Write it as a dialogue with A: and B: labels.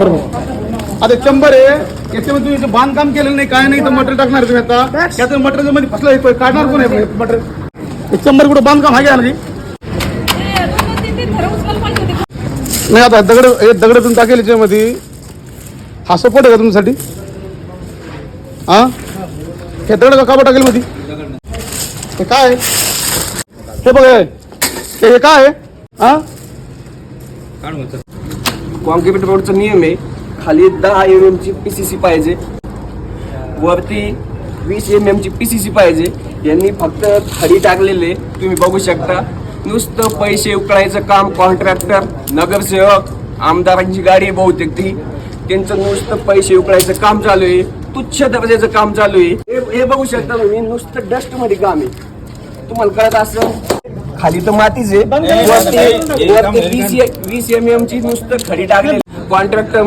A: आता 100 आहे याच्यामध्ये तुम्ही बांधकाम केलेलं नाही काय नाही तर मटेरियल टाकणार तुम्ही आता त्याचं मटेरियल मध्ये फसलं काढणार कोण आहे मटेरियल 100 कुठं बांधकाम आहे का नाही आता दगड तुम्ही टाकेल याच्यामध्ये हा सपोर्ट आहे का तुमच्यासाठी हा हे दगड का टाकेल मध्ये हे काय हे बघ हे काय आहे हा
B: कॉन्क्रीट रोडचा नियम आहे खाली 10 mm ची पीसीसी पाहिजे वरती 20 mm ची पीसीसी पाहिजे यांनी फक्त खडी टाकलेले तुम्ही बघू शकता नुसतं पैसे उकळायचं काम कॉन्ट्रॅक्टर नगरसेवक आमदारांची गाडी आहे बहुतेक ती त्यांचं नुसतं पैसे उकळायचं काम चालू आहे तुच्छ दर्जाचं काम चालू आहे हे बघू शकता तुम्ही नुसतं डस्ट मध्ये काम आहे तुम्हाला कळत असं खाली तर मातीच आहे 20 mm ची नुसतं खडी टाकली कॉन्ट्रॅक्टर